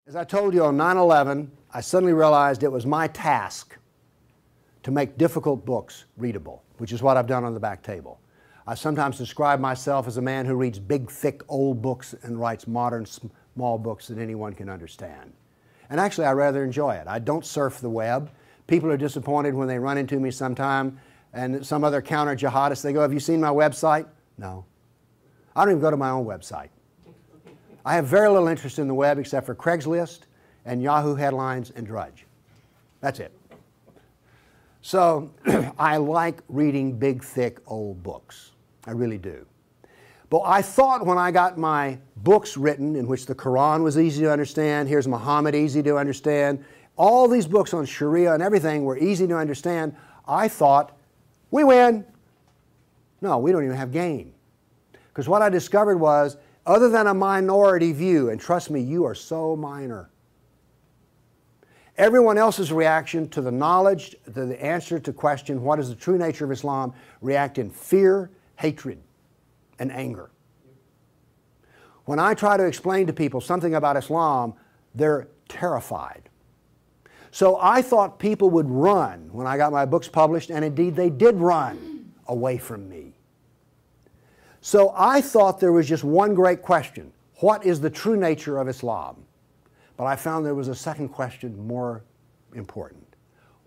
As I told you on 9/11, I suddenly realized it was my task to make difficult books readable, which is what I've done on the back table. I sometimes describe myself as a man who reads big, thick, old books and writes modern, small books that anyone can understand. And actually, I rather enjoy it. I don't surf the web. People are disappointed when they run into me sometime and some other counter-jihadist, they go, "Have you seen my website?" No. I don't even go to my own website. I have very little interest in the web except for Craigslist and Yahoo headlines and Drudge. That's it. So I like reading big, thick, old books. I really do. But I thought when I got my books written, in which the Quran was easy to understand, here's Muhammad, easy to understand, all these books on Sharia and everything were easy to understand, I thought, we win. No, we don't even have game. Because what I discovered was, other than a minority view, and trust me, you are so minor, everyone else's reaction to the knowledge, to the answer to question, what is the true nature of Islam, react in fear, hatred, and anger. When I try to explain to people something about Islam, they're terrified. So I thought people would run when I got my books published, and indeed they did run away from me. So I thought there was just one great question. What is the true nature of Islam? But I found there was a second question more important.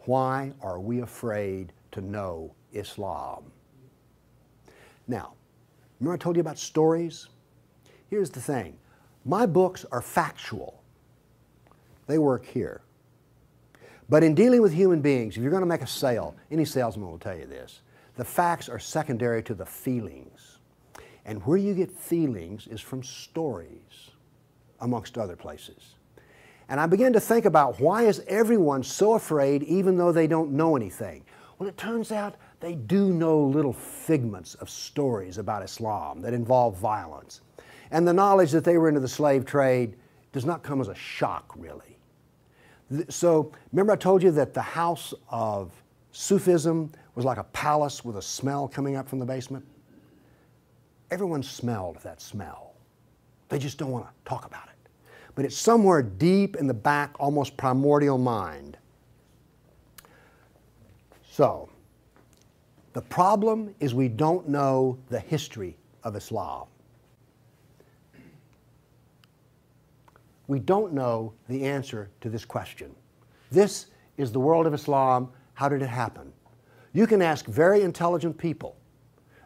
Why are we afraid to know Islam? Now, remember I told you about stories? Here's the thing. My books are factual. They work here. But in dealing with human beings, if you're going to make a sale, any salesman will tell you this, the facts are secondary to the feelings. And where you get feelings is from stories, amongst other places. And I began to think about, why is everyone so afraid even though they don't know anything? Well, it turns out they do know little figments of stories about Islam that involve violence. And the knowledge that they were into the slave trade does not come as a shock, really. So, remember I told you that the house of Sufism was like a palace with a smell coming up from the basement? Everyone smelled that smell. They just don't want to talk about it. But it's somewhere deep in the back, almost primordial mind. So, the problem is we don't know the history of Islam. We don't know the answer to this question. This is the world of Islam. How did it happen? You can ask very intelligent people,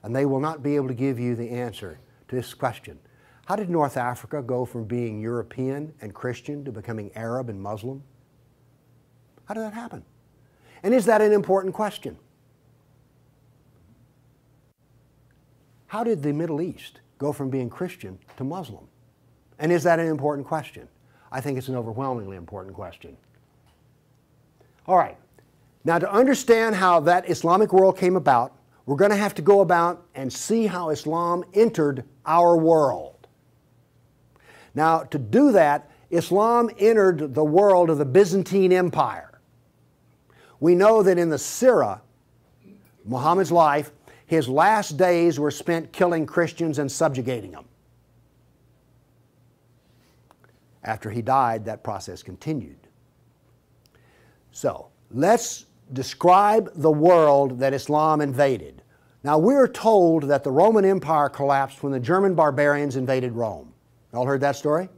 and they will not be able to give you the answer to this question. How did North Africa go from being European and Christian to becoming Arab and Muslim? How did that happen? And is that an important question? How did the Middle East go from being Christian to Muslim? And is that an important question? I think it's an overwhelmingly important question. All right. Now, to understand how that Islamic world came about, we're going to have to go about and see how Islam entered our world. Now, to do that, Islam entered the world of the Byzantine Empire. We know that in the Sirah, Muhammad's life, his last days were spent killing Christians and subjugating them. After he died, that process continued. So, let's describe the world that Islam invaded. Now, we're told that the Roman Empire collapsed when the German barbarians invaded Rome. You all heard that story?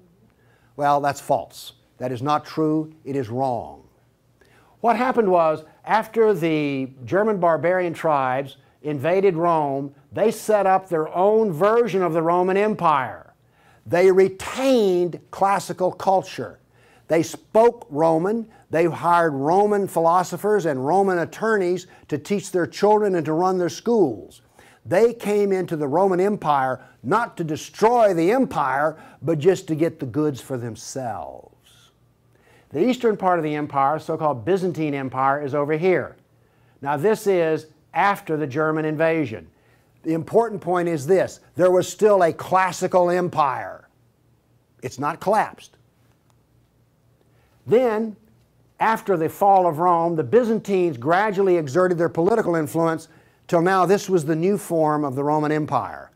Well, that's false. That is not true. It is wrong. What happened was, after the German barbarian tribes invaded Rome, they set up their own version of the Roman Empire. They retained classical culture. They spoke Roman. They hired Roman philosophers and Roman attorneys to teach their children and to run their schools. They came into the Roman Empire not to destroy the empire, but just to get the goods for themselves. The eastern part of the empire, so-called Byzantine Empire, is over here. Now, this is after the German invasion. The important point is this: there was still a classical empire. It's not collapsed. Then, after the fall of Rome, the Byzantines gradually exerted their political influence till now this was the new form of the Roman Empire.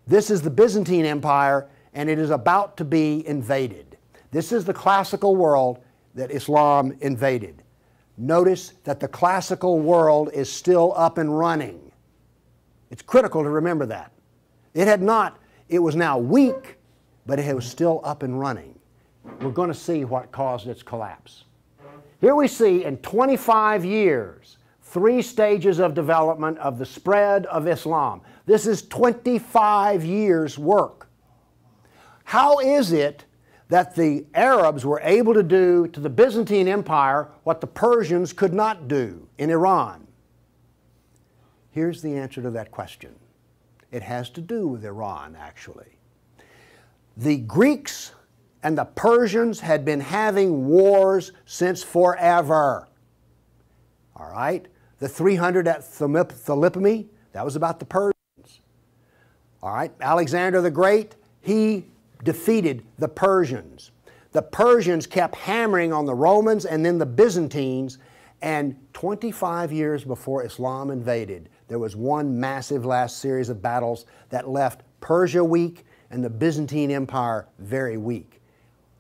This is the Byzantine Empire, and it is about to be invaded. This is the classical world that Islam invaded. Notice that the classical world is still up and running. It's critical to remember that. It was now weak, but it was still up and running. We're going to see what caused its collapse. Here we see in 25 years, 3 stages of development of the spread of Islam. This is 25 years' work. How is it that the Arabs were able to do to the Byzantine Empire what the Persians could not do in Iran? Here's the answer to that question. It has to do with Iran, actually. The Greeks and the Persians had been having wars since forever. All right? The 300 at Thermopylae, that was about the Persians. All right? Alexander the Great, he defeated the Persians. The Persians kept hammering on the Romans and then the Byzantines, and 25 years before Islam invaded, there was one massive last series of battles that left Persia weak and the Byzantine Empire very weak.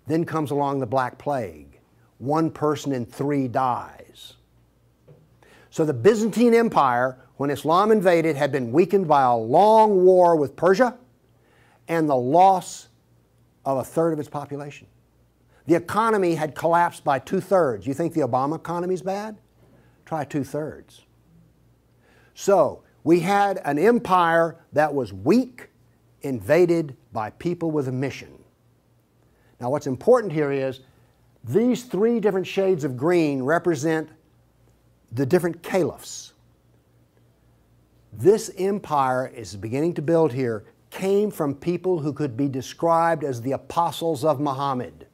Then comes along the Black Plague. 1 person in 3 dies. So the Byzantine Empire, when Islam invaded, had been weakened by a long war with Persia and the loss of 1/3 of its population. The economy had collapsed by 2/3. You think the Obama economy is bad? Try 2/3. So we had an empire that was weak, invaded by people with a mission. Now what's important here is these 3 different shades of green represent the different caliphs. This empire is beginning to build here came from people who could be described as the apostles of Muhammad.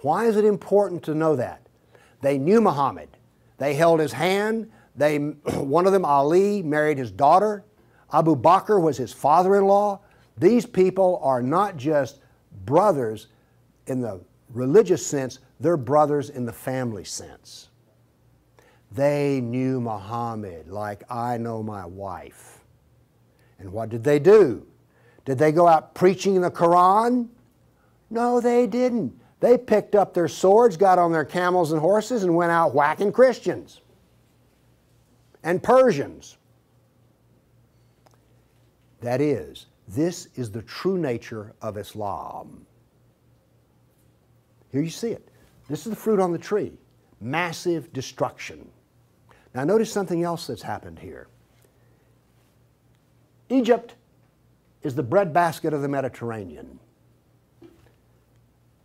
Why is it important to know that? They knew Muhammad. They held his hand. One of them, Ali, married his daughter. Abu Bakr was his father-in-law. These people are not just brothers in the religious sense, they're brothers in the family sense. They knew Muhammad like I know my wife. And what did they do? Did they go out preaching the Quran? No, they didn't. They picked up their swords, got on their camels and horses, and went out whacking Christians and Persians. That is, this is the true nature of Islam. Here you see it. This is the fruit on the tree. Massive destruction. Now notice something else that's happened here. Egypt is the breadbasket of the Mediterranean.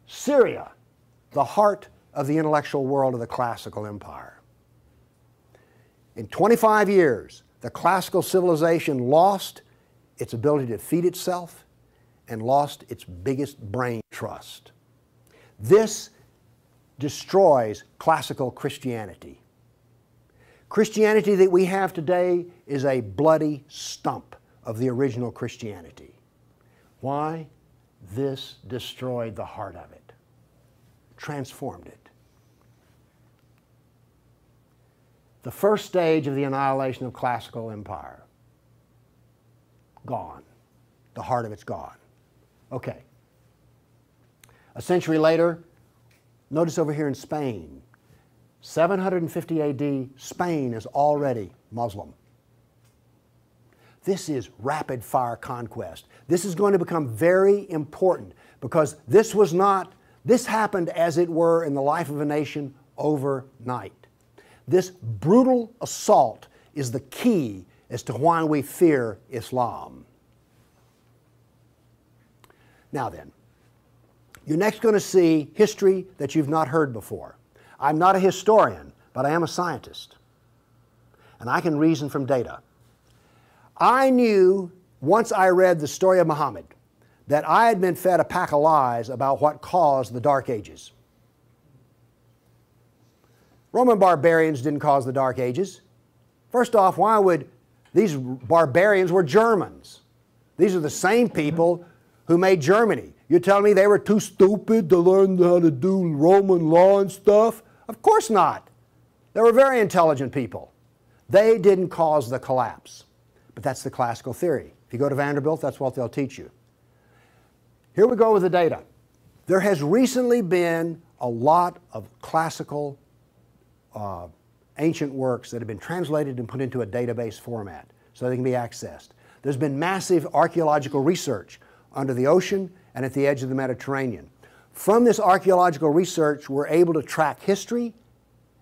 Syria, the heart of the intellectual world of the classical empire. In 25 years, the classical civilization lost its ability to feed itself and lost its biggest brain trust. This destroys classical Christianity. Christianity that we have today is a bloody stump of the original Christianity. Why? This destroyed the heart of it, transformed it. The first stage of the annihilation of classical empire, gone. The heart of it's gone. Okay. A century later, notice over here in Spain, 750 AD, Spain is already Muslim. This is rapid fire conquest. This is going to become very important because this happened as it were in the life of a nation overnight. This brutal assault is the key as to why we fear Islam. Now then, you're next going to see history that you've not heard before. I'm not a historian, but I am a scientist. And I can reason from data. I knew, once I read the story of Muhammad, that I had been fed a pack of lies about what caused the Dark Ages. Roman barbarians didn't cause the Dark Ages. First off, why would these barbarians were Germans? These are the same people who made Germany. You're telling me they were too stupid to learn how to do Roman law and stuff? Of course not. They were very intelligent people. They didn't cause the collapse. But that's the classical theory. If you go to Vanderbilt, that's what they'll teach you. Here we go with the data. There has recently been a lot of classical ancient works that have been translated and put into a database format so they can be accessed. There's been massive archaeological research under the ocean and at the edge of the Mediterranean. From this archaeological research, we're able to track history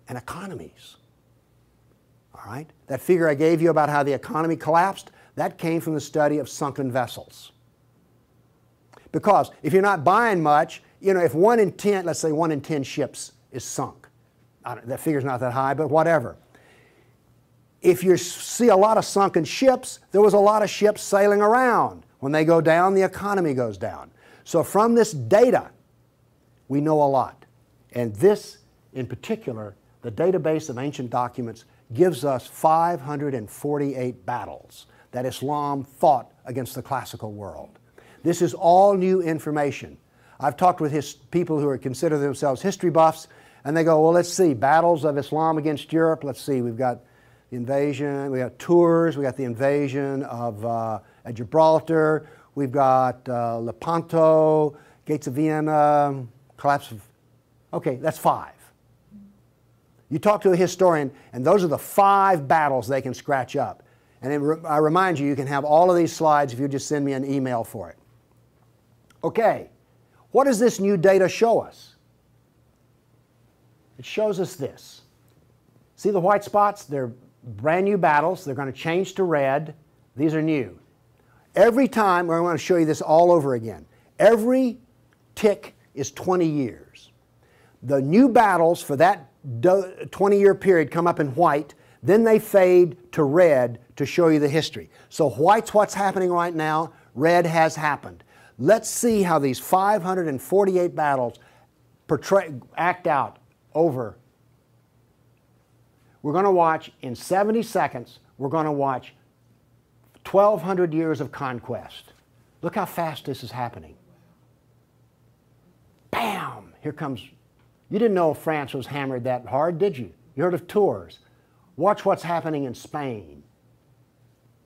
and economies. All right? That figure I gave you about how the economy collapsed, that came from the study of sunken vessels. Because if you're not buying much, you know, if 1 in 10, let's say 1 in 10 ships is sunk, that figure's not that high, but whatever. If you see a lot of sunken ships, there was a lot of ships sailing around. When they go down, the economy goes down. So from this data, we know a lot. And this, in particular, the database of ancient documents, gives us 548 battles that Islam fought against the classical world. This is all new information. I've talked with people who consider themselves history buffs, and they go, well, let's see, battles of Islam against Europe. Let's see, we've got the invasion, we got Tours, we got the invasion of at Gibraltar, we've got Lepanto, Gates of Vienna, collapse of... Okay, that's 5. You talk to a historian, and those are the 5 battles they can scratch up. And I remind you, you can have all of these slides if you just send me an email for it. Okay, what does this new data show us? It shows us this. See the white spots? They're brand new battles. They're going to change to red. These are new. Every time, I want to show you this all over again. Every tick is 20 years. The new battles for that 20-year period come up in white, then they fade to red to show you the history. So white's what's happening right now, red has happened. Let's see how these 548 battles act out over. We're going to watch in 70 seconds, we're going to watch 1,200 years of conquest. Look how fast this is happening. Bam! Here comes, you didn't know France was hammered that hard, did you? You heard of Tours. Watch what's happening in Spain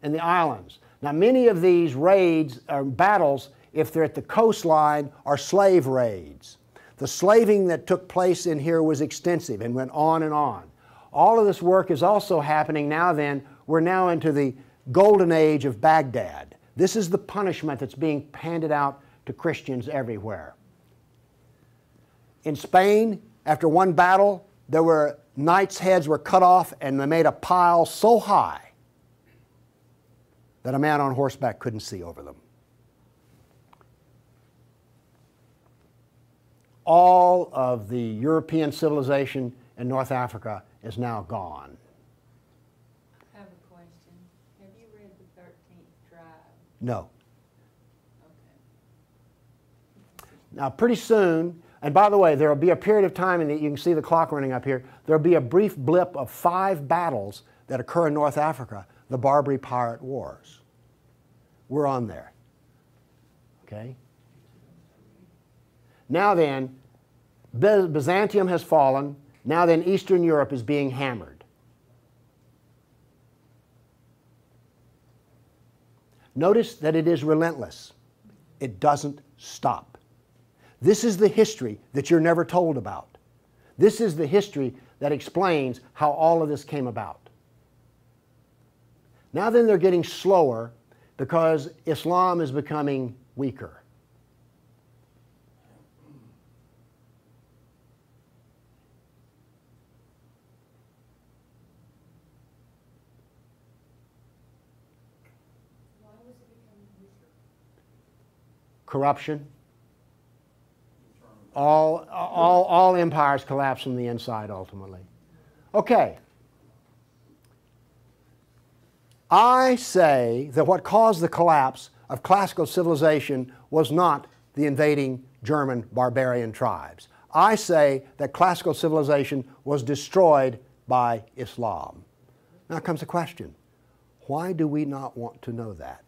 and the islands. Now many of these raids or battles, if they're at the coastline, are slave raids. The slaving that took place in here was extensive and went on and on. All of this work is also happening now then. We're now into the golden age of Baghdad. This is the punishment that's being handed out to Christians everywhere. In Spain, after one battle, there were knights' heads were cut off and they made a pile so high that a man on horseback couldn't see over them. All of the European civilization in North Africa is now gone. I have a question. Have you read the 13th Tribe? No. Okay. Now pretty soon, and by the way, there will be a period of time, and you can see the clock running up here, there will be a brief blip of 5 battles that occur in North Africa, the Barbary Pirate Wars. We're on there. Okay? Now then, Byzantium has fallen. Now then, Eastern Europe is being hammered. Notice that it is relentless. It doesn't stop. This is the history that you're never told about. This is the history that explains how all of this came about. Now then, they're getting slower because Islam is becoming weaker. Corruption. All empires collapse from the inside ultimately. Okay. I say that what caused the collapse of classical civilization was not the invading German barbarian tribes. I say that classical civilization was destroyed by Islam. Now comes the question, why do we not want to know that?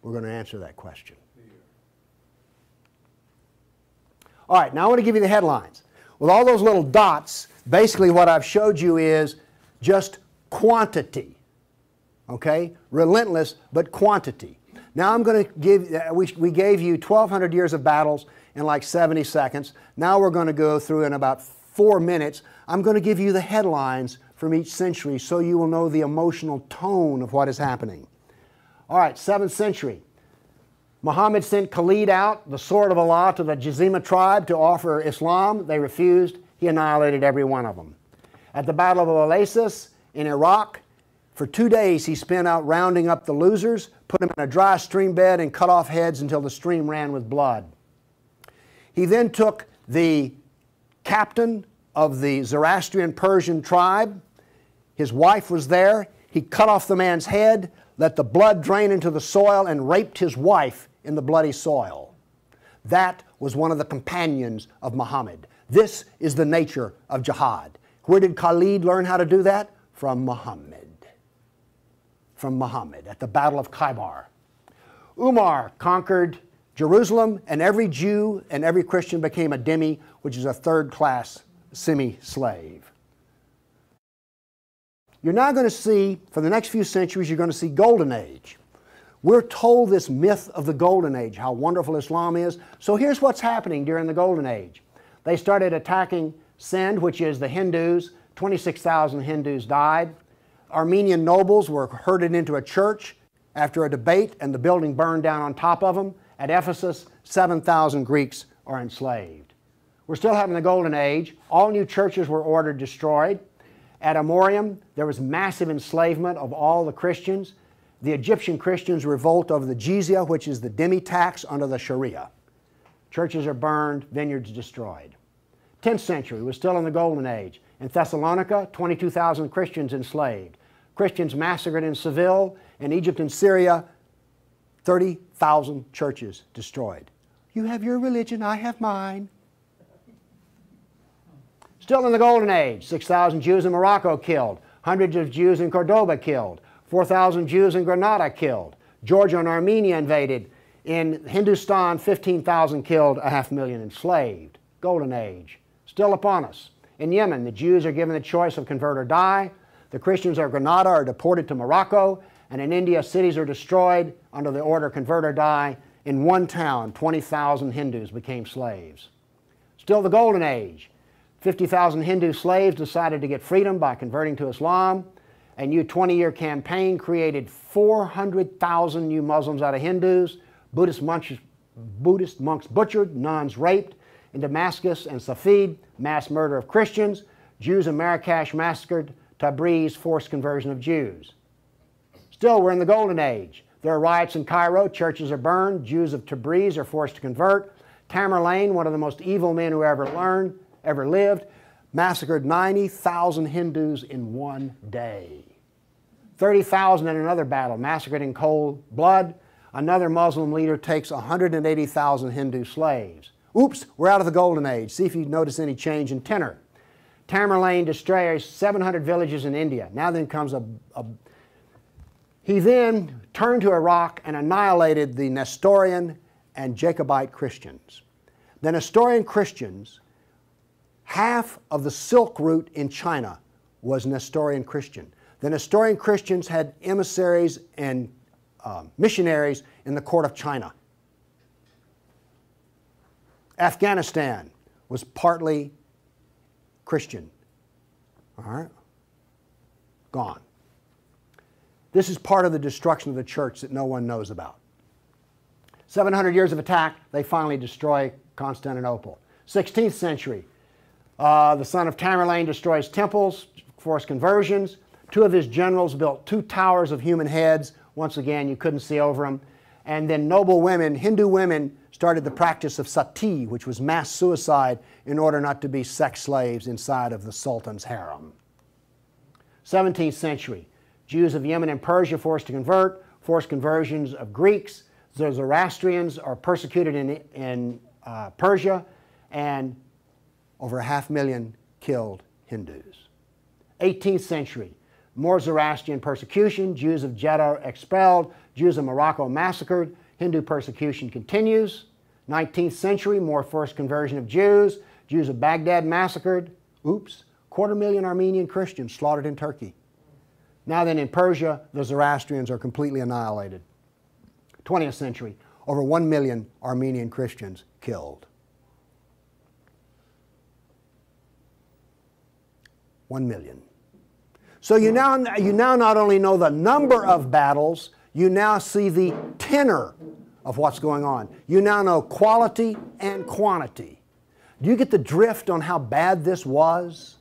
We're going to answer that question. All right, now I want to give you the headlines. With all those little dots, basically what I've showed you is just quantity. Okay? Relentless, but quantity. Now I'm going to give, we gave you 1,200 years of battles in like 70 seconds. Now we're going to go through in about 4 minutes. I'm going to give you the headlines from each century so you will know the emotional tone of what is happening. All right, 7th century. Muhammad sent Khalid out, the sword of Allah, to the Jazima tribe to offer Islam. They refused. He annihilated every one of them. At the Battle of Oasis in Iraq, for 2 days he spent out rounding up the losers, put them in a dry stream bed and cut off heads until the stream ran with blood. He then took the captain of the Zoroastrian Persian tribe. His wife was there. He cut off the man's head, let the blood drain into the soil, and raped his wife in the bloody soil. That was one of the companions of Muhammad. This is the nature of jihad. Where did Khalid learn how to do that? From Muhammad. From Muhammad at the Battle of Khaybar. Umar conquered Jerusalem, and every Jew and every Christian became a dhimmi, which is a third-class semi-slave. You're now going to see, for the next few centuries, you're going to see Golden Age. We're told this myth of the Golden Age, how wonderful Islam is. So here's what's happening during the Golden Age. They started attacking Sind, which is the Hindus. 26,000 Hindus died. Armenian nobles were herded into a church after a debate, and the building burned down on top of them. At Ephesus, 7,000 Greeks are enslaved. We're still having the Golden Age. All new churches were ordered destroyed. At Amorium, there was massive enslavement of all the Christians. The Egyptian Christians revolt over the jizya, which is the dhimmi tax under the Sharia. Churches are burned, vineyards destroyed. 10th century was still in the Golden Age. In Thessalonica, 22,000 Christians enslaved. Christians massacred in Seville. In Egypt and Syria, 30,000 churches destroyed. You have your religion, I have mine. Still in the Golden Age, 6,000 Jews in Morocco killed, hundreds of Jews in Cordoba killed, 4,000 Jews in Granada killed, Georgia and Armenia invaded. In Hindustan, 15,000 killed, 500,000 enslaved. Golden Age, still upon us. In Yemen, the Jews are given the choice of convert or die. The Christians of Granada are deported to Morocco. And in India, cities are destroyed under the order convert or die. In one town, 20,000 Hindus became slaves. Still the Golden Age. 50,000 Hindu slaves decided to get freedom by converting to Islam. A new 20-year campaign created 400,000 new Muslims out of Hindus. Buddhist monks butchered, nuns raped. In Damascus and Safed, mass murder of Christians. Jews in Marrakesh massacred. Tabriz, forced conversion of Jews. Still, we're in the Golden Age. There are riots in Cairo, churches are burned, Jews of Tabriz are forced to convert. Tamerlane, one of the most evil men who ever lived, massacred 90,000 Hindus in one day. 30,000 in another battle, massacred in cold blood. Another Muslim leader takes 180,000 Hindu slaves. Oops, we're out of the Golden Age. See if you notice any change in tenor. Tamerlane destroys 700 villages in India. Now then comes He then turned to Iraq and annihilated the Nestorian and Jacobite Christians. The Nestorian Christians, half of the Silk Route in China was Nestorian Christian. The Nestorian Christians had emissaries and missionaries in the court of China. Afghanistan was partly Christian. All right? Gone. This is part of the destruction of the church that no one knows about. 700 years of attack, they finally destroy Constantinople. 16th century, the son of Tamerlane destroys temples, forced conversions. Two of his generals built 2 towers of human heads. Once again, you couldn't see over them. And then noble women, Hindu women, started the practice of sati, which was mass suicide in order not to be sex slaves inside of the Sultan's harem. 17th century, Jews of Yemen and Persia forced to convert, forced conversions of Greeks. The Zoroastrians are persecuted in Persia, and over 500,000 killed Hindus. 18th century, more Zoroastrian persecution, Jews of Jeddah expelled, Jews of Morocco massacred, Hindu persecution continues. 19th century, more forced conversion of Jews, Jews of Baghdad massacred. Oops, 250,000 Armenian Christians slaughtered in Turkey. Now then in Persia, the Zoroastrians are completely annihilated. 20th century, over 1 million Armenian Christians killed. 1 million. So you now not only know the number of battles, you now see the tenor of what's going on. You now know quality and quantity. Do you get the drift on how bad this was?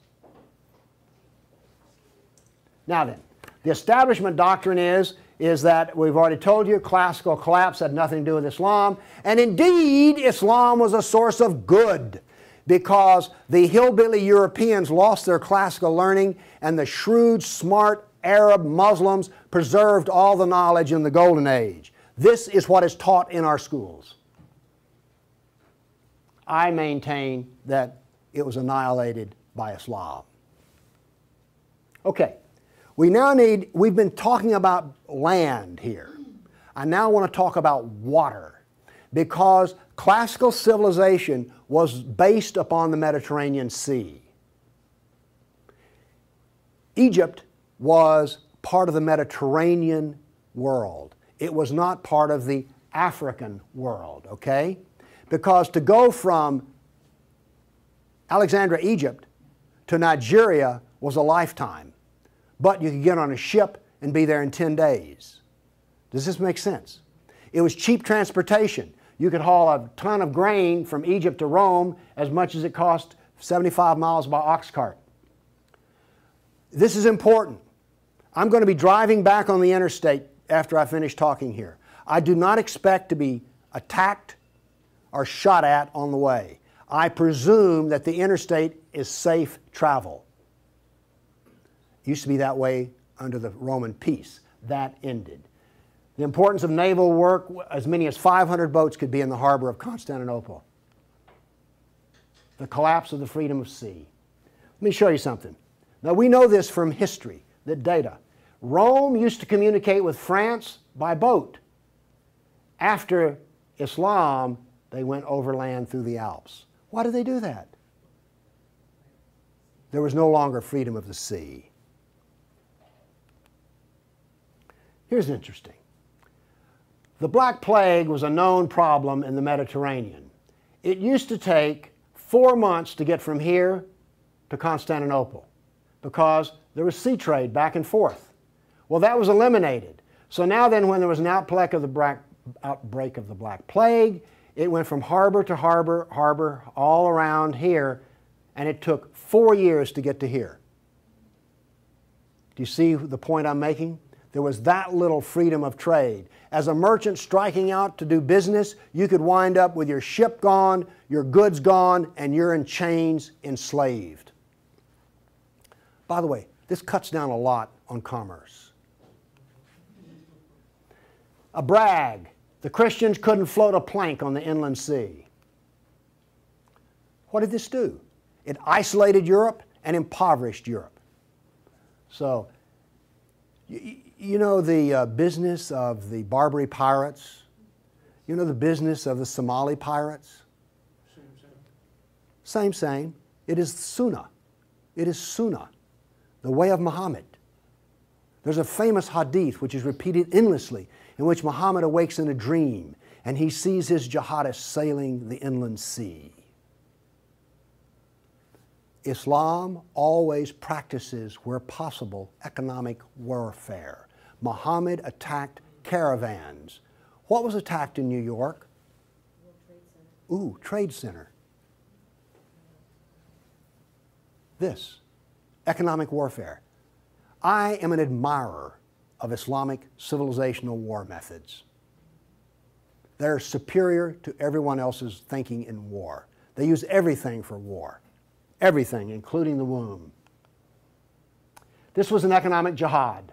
Now then, the establishment doctrine is that we've already told you classical collapse had nothing to do with Islam, and indeed Islam was a source of good because the hillbilly Europeans lost their classical learning and the shrewd, smart Arab Muslims preserved all the knowledge in the Golden Age. This is what is taught in our schools. I maintain that it was annihilated by Islam. Okay, we've been talking about land here. I now want to talk about water because classical civilization was based upon the Mediterranean Sea. Egypt was part of the Mediterranean world. It was not part of the African world, okay? Because to go from Alexandria, Egypt to Nigeria was a lifetime. But you could get on a ship and be there in 10 days. Does this make sense? It was cheap transportation. You could haul a ton of grain from Egypt to Rome as much as it cost 75 miles by ox cart. This is important. I'm going to be driving back on the interstate after I finish talking here. I do not expect to be attacked or shot at on the way. I presume that the interstate is safe travel. It used to be that way under the Roman peace. That ended. The importance of naval work, as many as 500 boats could be in the harbor of Constantinople. The collapse of the freedom of sea. Let me show you something. Now we know this from history, the data. Rome used to communicate with France by boat. After Islam, they went overland through the Alps. Why did they do that? There was no longer freedom of the sea. Here's interesting. The Black Plague was a known problem in the Mediterranean. It used to take 4 months to get from here to Constantinople because there was sea trade back and forth. Well, that was eliminated. So now then, when there was an outbreak of the Black Plague, it went from harbor to harbor, all around here, and it took 4 years to get to here. Do you see the point I'm making? There was that little freedom of trade. As a merchant striking out to do business, you could wind up with your ship gone, your goods gone, and you're in chains, enslaved. By the way, this cuts down a lot on commerce. A brag. The Christians couldn't float a plank on the inland sea. What did this do? It isolated Europe and impoverished Europe. So, you know the business of the Barbary pirates? You know the business of the Somali pirates? Same. It is Sunnah. It is Sunnah, the way of Muhammad. There's a famous hadith which is repeated endlessly in which Muhammad awakes in a dream and he sees his jihadists sailing the inland sea. Islam always practices, where possible, economic warfare. Muhammad attacked caravans. What was attacked in New York? Ooh, Trade Center. This, economic warfare. I am an admirer of Islamic civilizational war methods. They're superior to everyone else's thinking in war. They use everything for war. Everything, including the womb. This was an economic jihad.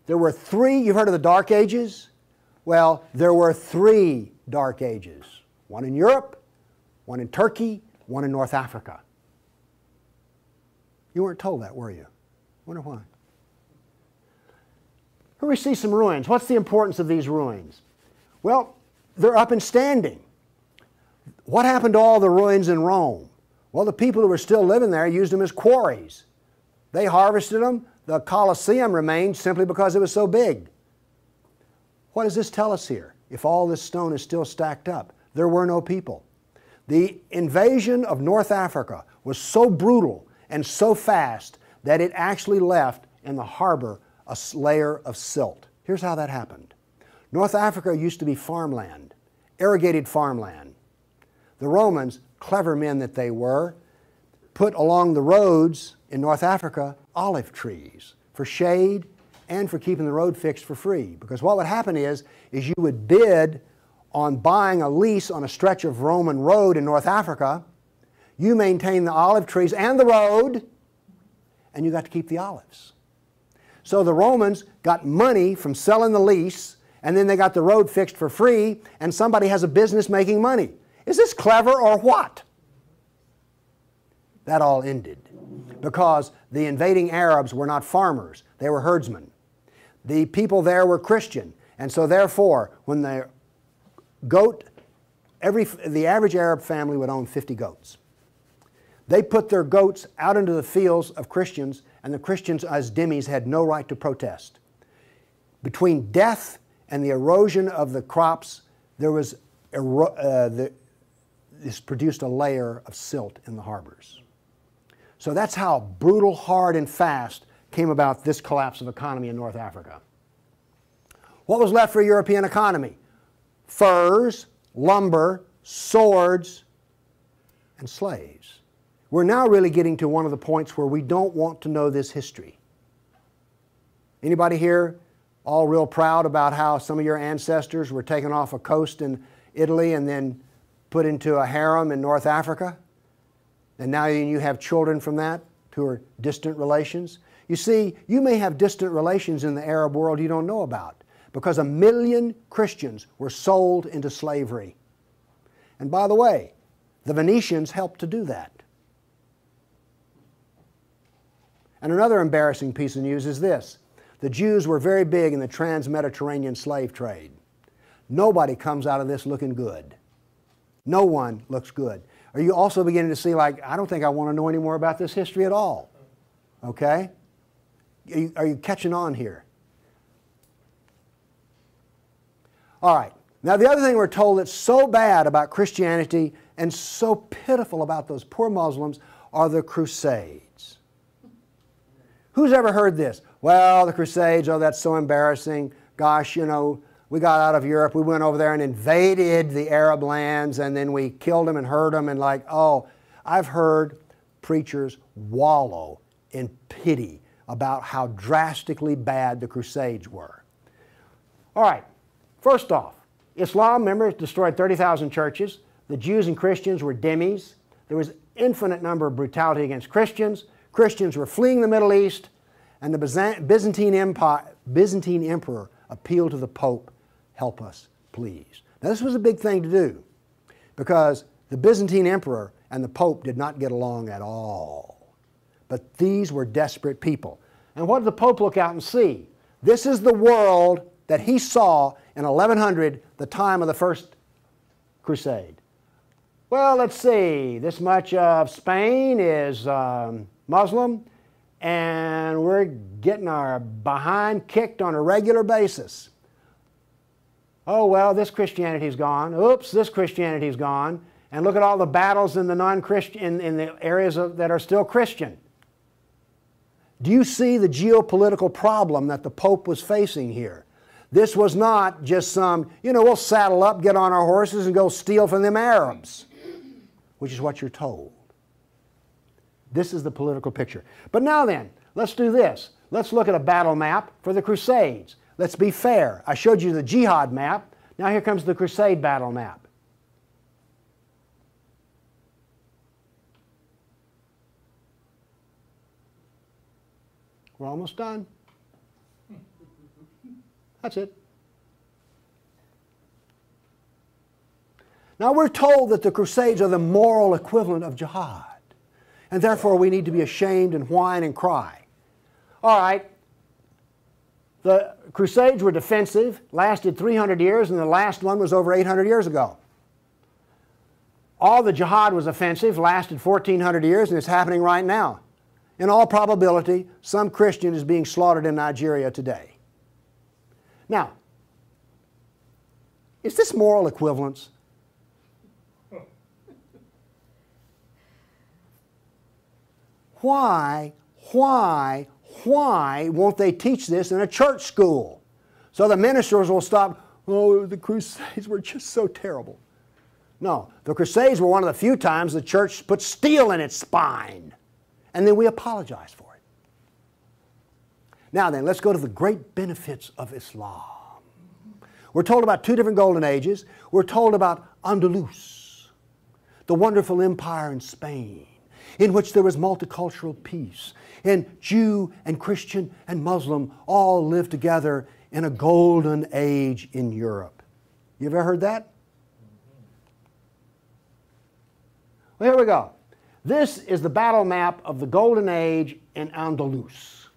There were three, you've heard of the Dark Ages? Well, there were 3 Dark Ages. One in Europe, one in Turkey, one in North Africa. You weren't told that, were you? Wonder why. Here we see some ruins. What's the importance of these ruins? Well, they're up and standing. What happened to all the ruins in Rome? Well, the people who were still living there used them as quarries. They harvested them. The Colosseum remained simply because it was so big. What does this tell us here? If all this stone is still stacked up, there were no people. The invasion of North Africa was so brutal and so fast that it actually left in the harbor a layer of silt. Here's how that happened. North Africa used to be farmland, irrigated farmland. The Romans, clever men that they were, put along the roads in North Africa olive trees for shade and for keeping the road fixed for free. Because what would happen is you would bid on buying a lease on a stretch of Roman road in North Africa. You maintain the olive trees and the road, and you got to keep the olives. So the Romans got money from selling the lease, and then they got the road fixed for free, and somebody has a business making money. Is this clever or what? That all ended because the invading Arabs were not farmers, they were herdsmen. The people there were Christian, and so therefore when the average Arab family would own 50 goats. They put their goats out into the fields of Christians, and the Christians as dhimmis had no right to protest. Between death and the erosion of the crops, there was this produced a layer of silt in the harbors. So that's how brutal, hard, and fast came about this collapse of economy in North Africa. What was left for a European economy? Furs, lumber, swords, and slaves. We're now really getting to one of the points where we don't want to know this history. Anybody here all real proud about how some of your ancestors were taken off a coast in Italy and then put into a harem in North Africa? And now you have children from that who are distant relations. You see, you may have distant relations in the Arab world you don't know about because 1 million Christians were sold into slavery. And by the way, the Venetians helped to do that. And another embarrassing piece of news is this. The Jews were very big in the trans-Mediterranean slave trade. Nobody comes out of this looking good. No one looks good. Are you also beginning to see, like, I don't think I want to know any more about this history at all? Okay? Are you catching on here? All right. Now, the other thing we're told that's so bad about Christianity and so pitiful about those poor Muslims are the Crusades. Who's ever heard this? Well, the Crusades, oh, that's so embarrassing. Gosh, you know, we got out of Europe, we went over there and invaded the Arab lands, and then we killed them and hurt them, and like, oh, I've heard preachers wallow in pity about how drastically bad the Crusades were. All right, first off, Islam, remember, destroyed 30,000 churches. The Jews and Christians were dhimmis. There was infinite number of brutality against Christians. Christians were fleeing the Middle East, and the Byzantine emperor appealed to the Pope, help us, please. Now this was a big thing to do because the Byzantine emperor and the Pope did not get along at all. But these were desperate people. And what did the Pope look out and see? This is the world that he saw in 1100, the time of the First Crusade. Well, let's see, this much of Spain is Muslim, and we're getting our behind kicked on a regular basis. Oh, well, this Christianity's gone. Oops, this Christianity's gone. And look at all the battles in the non-Christian, in the areas that are still Christian. Do you see the geopolitical problem that the Pope was facing here? This was not just some, you know, we'll saddle up, get on our horses, and go steal from them Arabs, which is what you're told. This is the political picture. But now then, let's do this. Let's look at a battle map for the Crusades. Let's be fair. I showed you the jihad map. Now here comes the Crusade battle map. We're almost done. That's it. Now we're told that the Crusades are the moral equivalent of jihad. And therefore we need to be ashamed and whine and cry. All right. The Crusades were defensive, lasted 300 years, and the last one was over 800 years ago. All the jihad was offensive, lasted 1,400 years, and it's happening right now. In all probability, some Christian is being slaughtered in Nigeria today. Now, Is this moral equivalence? Why won't they teach this in a church school? So the ministers will stop, oh, the Crusades were just so terrible. No, the Crusades were one of the few times the church put steel in its spine. And then we apologize for it. Now then, let's go to the great benefits of Islam. We're told about two different golden ages. We're told about Andalus, the wonderful empire in Spain, in which there was multicultural peace, and Jew and Christian and Muslim all lived together in a golden age in Europe. You ever heard that? Well, here we go. This is the battle map of the golden age in Andalus.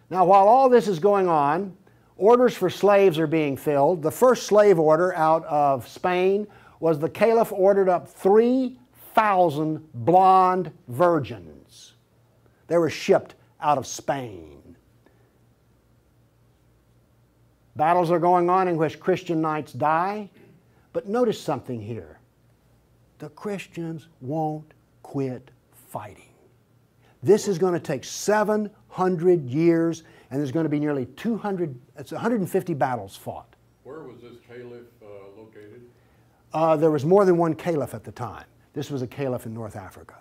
Now, while all this is going on, orders for slaves are being filled. The first slave order out of Spain was the Caliph ordered up 3,000 blonde virgins. They were shipped out of Spain. Battles are going on in which Christian knights die. But notice something here. The Christians won't quit fighting. This is going to take 700 years, and there's going to be nearly 150 battles fought. Where was this caliph located? There was more than one caliph at the time. This was a caliph in North Africa.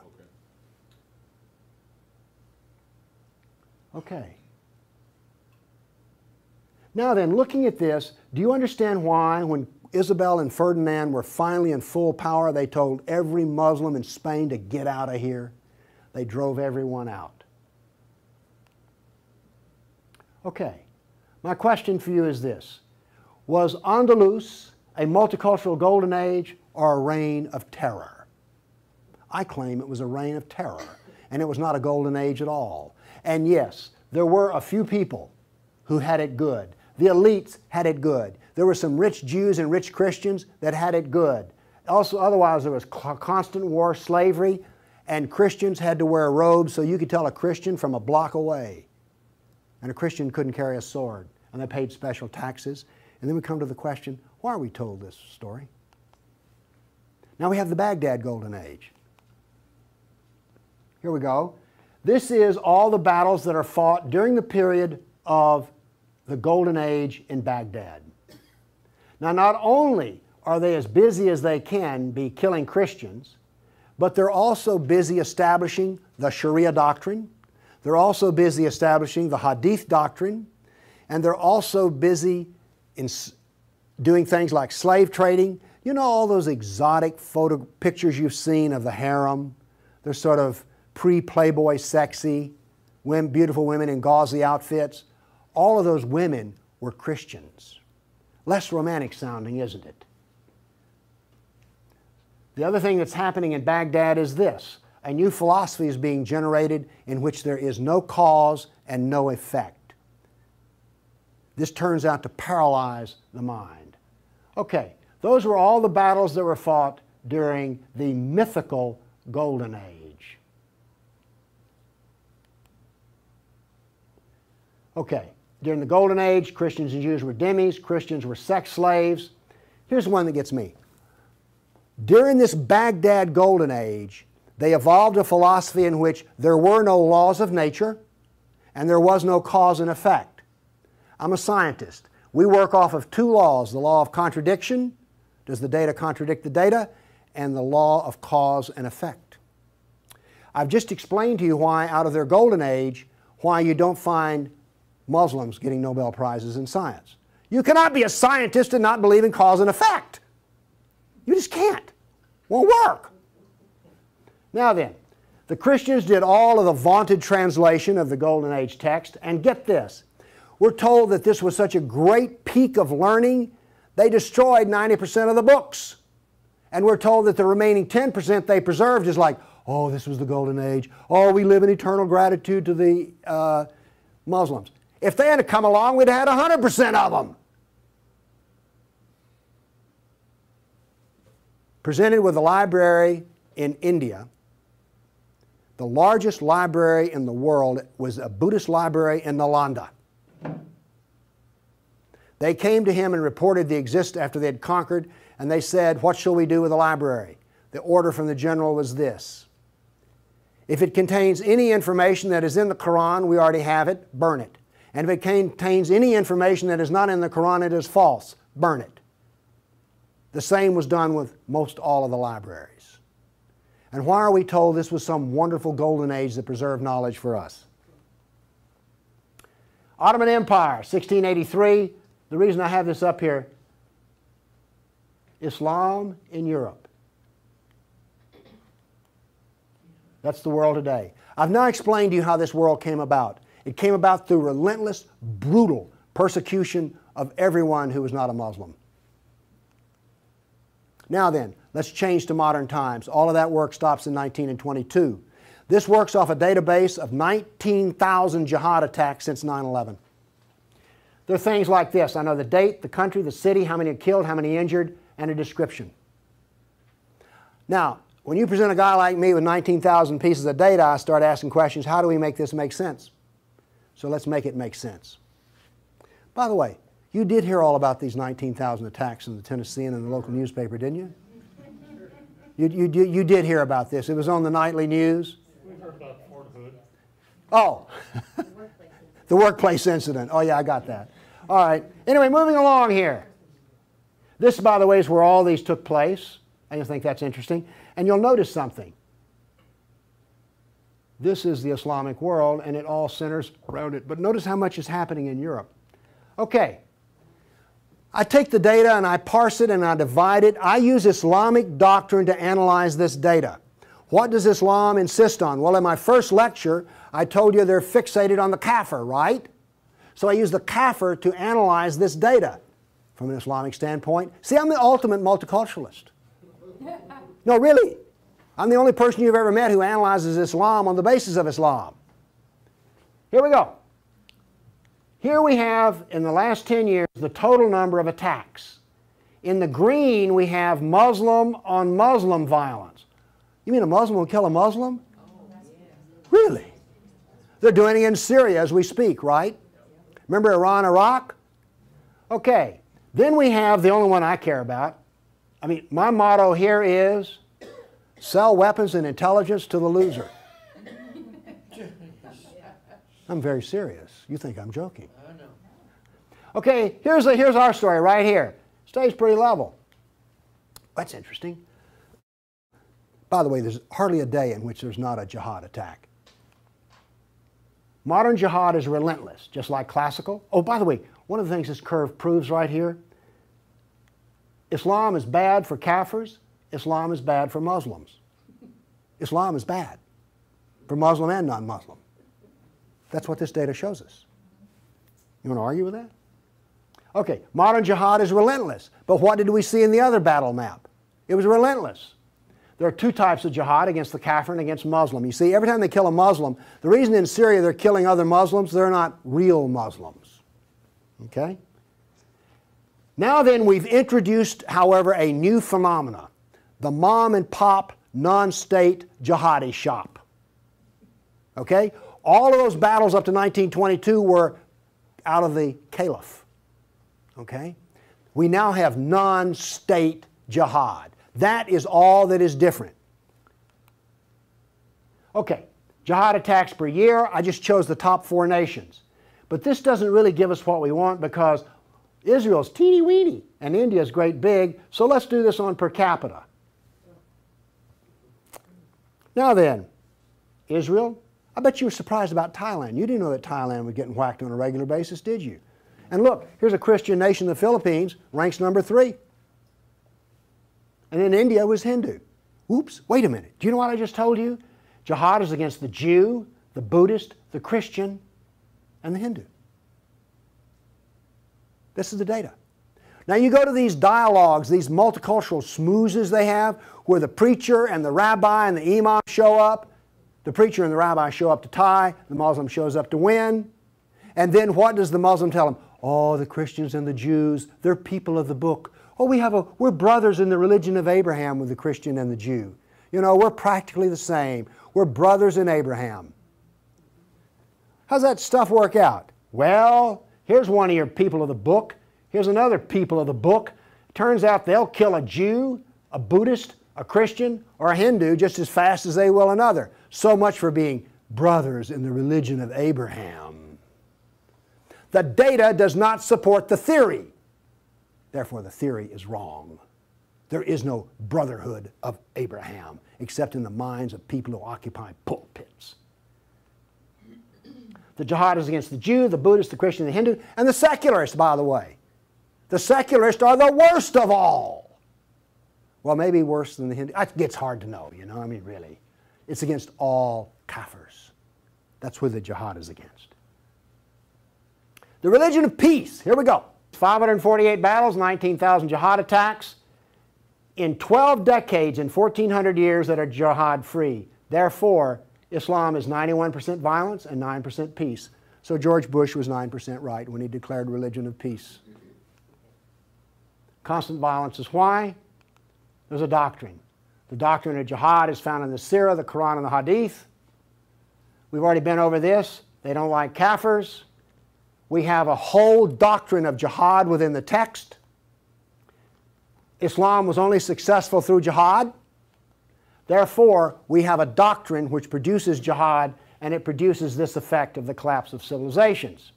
Okay. Now then, looking at this, do you understand why when Isabel and Ferdinand were finally in full power, they told every Muslim in Spain to get out of here? They drove everyone out. Okay. My question for you is this. Was Andalus a multicultural golden age or a reign of terror? I claim it was a reign of terror, and it was not a golden age at all. And yes, there were a few people who had it good. The elites had it good. There were some rich Jews and rich Christians that had it good. Also, otherwise, there was constant war, slavery, and Christians had to wear robes so you could tell a Christian from a block away. And a Christian couldn't carry a sword, and they paid special taxes. And then we come to the question, why are we told this story? Now we have the Baghdad Golden Age. Here we go. This is all the battles that are fought during the period of the Golden Age in Baghdad. Now, not only are they as busy as they can be killing Christians, but they're also busy establishing the Sharia doctrine. They're also busy establishing the Hadith doctrine. And they're also busy in doing things like slave trading. You know all those exotic photo pictures you've seen of the harem? They're sort of pre-Playboy sexy, beautiful women in gauzy outfits. All of those women were Christians. Less romantic sounding, isn't it? The other thing that's happening in Baghdad is this. A new philosophy is being generated in which there is no cause and no effect. This turns out to paralyze the mind. Okay, those were all the battles that were fought during the mythical Golden Age. Okay, during the Golden Age, Christians and Jews were dhimmis, Christians were sex slaves. Here's one that gets me. During this Baghdad Golden Age, they evolved a philosophy in which there were no laws of nature and there was no cause and effect. I'm a scientist. We work off of two laws, the law of contradiction, does the data contradict the data, and the law of cause and effect. I've just explained to you why, out of their Golden Age, why you don't find Muslims getting Nobel Prizes in science. You cannot be a scientist and not believe in cause and effect. You just can't. Won't work. Now then, the Christians did all of the vaunted translation of the Golden Age text, and get this. We're told that this was such a great peak of learning, they destroyed 90% of the books. And we're told that the remaining 10% they preserved is like, oh, this was the Golden Age. Oh, we live in eternal gratitude to the Muslims. If they had come along, we'd have had 100% of them. Presented with a library in India, the largest library in the world was a Buddhist library in Nalanda. They came to him and reported the existence after they had conquered, and they said, "What shall we do with the library?" The order from the general was this: if it contains any information that is in the Quran, we already have it, burn it. And if it contains any information that is not in the Quran, it is false, burn it. The same was done with most all of the libraries. And why are we told this was some wonderful golden age that preserved knowledge for us? Ottoman Empire, 1683. The reason I have this up here, Islam in Europe. That's the world today. I've now explained to you how this world came about. It came about through relentless, brutal persecution of everyone who was not a Muslim. Now then, let's change to modern times. All of that work stops in 1922. This works off a database of 19,000 jihad attacks since 9/11. There are things like this. I know the date, the country, the city, how many are killed, how many injured, and a description. Now, when you present a guy like me with 19,000 pieces of data, I start asking questions. How do we make this make sense? So let's make it make sense. By the way, you did hear all about these 19,000 attacks in the Tennessean and the local newspaper, didn't you? You did hear about this. It was on the nightly news. We've heard about Fort Hood. Oh, the workplace incident. Oh yeah, I got that. All right. Anyway, moving along here. This, by the way, is where all these took place. And you'll think that's interesting. And you'll notice something. This is the Islamic world, and it all centers around it. But notice how much is happening in Europe. Okay. I take the data and I parse it and I divide it. I use Islamic doctrine to analyze this data. What does Islam insist on? Well, in my first lecture, I told you they're fixated on the kafir, right? So I use the kafir to analyze this data from an Islamic standpoint. See, I'm the ultimate multiculturalist. No, really. I'm the only person you've ever met who analyzes Islam on the basis of Islam. Here we go. Here we have, in the last 10 years, the total number of attacks. In the green, we have Muslim on Muslim violence. You mean a Muslim will kill a Muslim? Really? They're doing it in Syria as we speak, right? Remember Iran, Iraq? Okay. Then we have the only one I care about. I mean, my motto here is sell weapons and intelligence to the loser. I'm very serious. You think I'm joking. I know. Okay, here's our story right here. Stays pretty level. That's interesting. By the way, there's hardly a day in which there's not a jihad attack. Modern jihad is relentless, just like classical. Oh, by the way, one of the things this curve proves right here, Islam is bad for Kafirs, Islam is bad for Muslims. Islam is bad for Muslim and non-Muslim. That's what this data shows us. You want to argue with that? Okay, modern jihad is relentless. But what did we see in the other battle map? It was relentless. There are two types of jihad, against the kafir and against Muslim. You see, every time they kill a Muslim, the reason in Syria they're killing other Muslims, they're not real Muslims. Okay? Now then, we've introduced, however, a new phenomena. The mom and pop non-state jihadi shop. Okay? All of those battles up to 1922 were out of the caliph. Okay? We now have non-state jihad. That is all that is different. Okay, jihad attacks per year. I just chose the top 4 nations. But this doesn't really give us what we want because Israel's teeny weeny and India's great big, so let's do this on per capita. Now then, Israel, I bet you were surprised about Thailand. You didn't know that Thailand was getting whacked on a regular basis, did you? And look, here's a Christian nation, the Philippines, ranks number 3. And then India was Hindu. Oops, wait a minute. Do you know what I just told you? Jihad is against the Jew, the Buddhist, the Christian, and the Hindu. This is the data. Now you go to these dialogues, these multicultural smoozes they have, where the preacher and the rabbi and the imam show up. The preacher and the rabbi show up to tie, the Muslim shows up to win. And then what does the Muslim tell them? Oh, the Christians and the Jews, they're people of the book. Oh, we're brothers in the religion of Abraham with the Christian and the Jew. You know, we're practically the same. We're brothers in Abraham. How's that stuff work out? Well, here's one of your people of the book. Here's another people of the book. Turns out they'll kill a Jew, a Buddhist, a Christian, or a Hindu just as fast as they will another. So much for being brothers in the religion of Abraham. The data does not support the theory. Therefore, the theory is wrong. There is no brotherhood of Abraham except in the minds of people who occupy pulpits. The jihad is against the Jew, the Buddhist, the Christian, the Hindu, and the secularists, by the way. The secularists are the worst of all. Well, maybe worse than the Hindu. It gets hard to know, you know, I mean, really. It's against all kafirs. That's who the jihad is against. The religion of peace. Here we go. 548 battles, 19,000 jihad attacks. In 12 decades, in 1,400 years that are jihad-free. Therefore, Islam is 91% violence and 9% peace. So George Bush was 9% right when he declared religion of peace. Constant violence is why? There's a doctrine. The doctrine of jihad is found in the Sirah, the Quran, and the Hadith. We've already been over this. They don't like kafirs. We have a whole doctrine of jihad within the text. Islam was only successful through jihad. Therefore, we have a doctrine which produces jihad, and it produces this effect of the collapse of civilizations.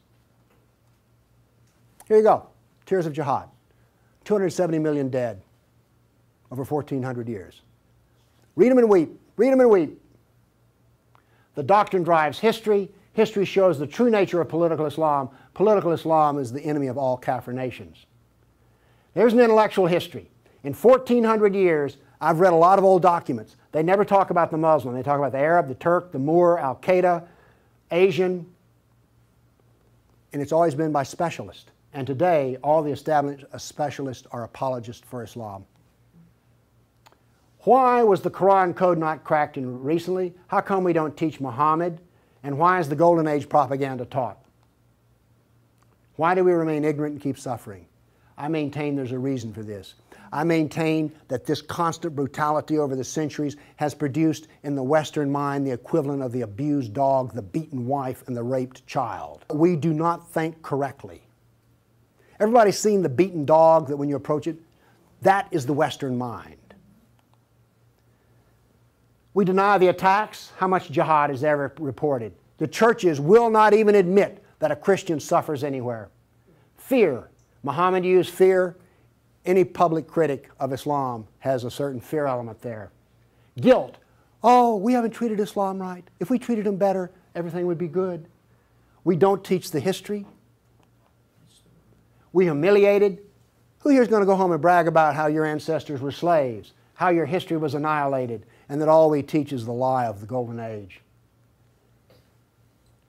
Here you go. Tears of jihad. 270 million dead over 1,400 years. Read them and weep. Read them and weep. The doctrine drives history. History shows the true nature of political Islam. Political Islam is the enemy of all Kafir nations. There's an intellectual history. In 1,400 years, I've read a lot of old documents. They never talk about the Muslim. They talk about the Arab, the Turk, the Moor, Al-Qaeda, Asian, and it's always been by specialists. And today, all the established specialists are apologists for Islam. Why was the Quran code not cracked in recently? How come we don't teach Muhammad? And why is the Golden Age propaganda taught? Why do we remain ignorant and keep suffering? I maintain there's a reason for this. I maintain that this constant brutality over the centuries has produced in the Western mind the equivalent of the abused dog, the beaten wife, and the raped child. We do not think correctly. Everybody's seen the beaten dog that when you approach it? That is the Western mind. We deny the attacks. How much jihad is ever reported? The churches will not even admit that a Christian suffers anywhere. Fear. Muhammad used fear. Any public critic of Islam has a certain fear element there. Guilt. Oh, we haven't treated Islam right. If we treated them better, everything would be good. We don't teach the history. We humiliated. Who here is going to go home and brag about how your ancestors were slaves, how your history was annihilated, and that all we teach is the lie of the Golden Age?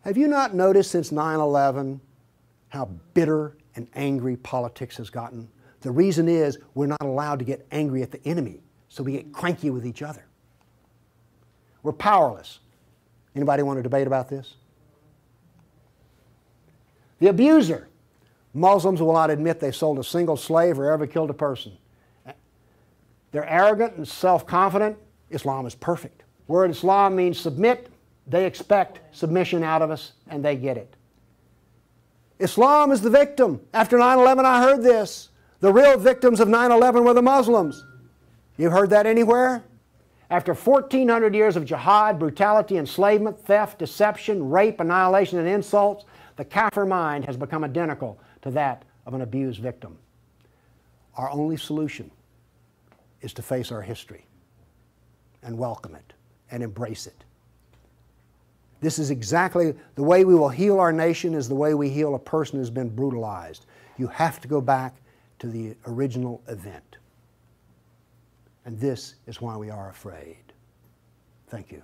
Have you not noticed since 9/11 how bitter and angry politics has gotten? The reason is we're not allowed to get angry at the enemy, so we get cranky with each other. We're powerless. Anybody want to debate about this? The abuser. Muslims will not admit they sold a single slave or ever killed a person. They're arrogant and self-confident. Islam is perfect. Word Islam means submit. They expect submission out of us, and they get it. Islam is the victim. After 9/11, I heard this. The real victims of 9/11 were the Muslims. You've heard that anywhere? After 1,400 years of jihad, brutality, enslavement, theft, deception, rape, annihilation, and insults, the Kafir mind has become identical to that of an abused victim. Our only solution is to face our history and welcome it and embrace it. This is exactly the way we will heal our nation, is the way we heal a person who's been brutalized. You have to go back to the original event. And this is why we are afraid. Thank you.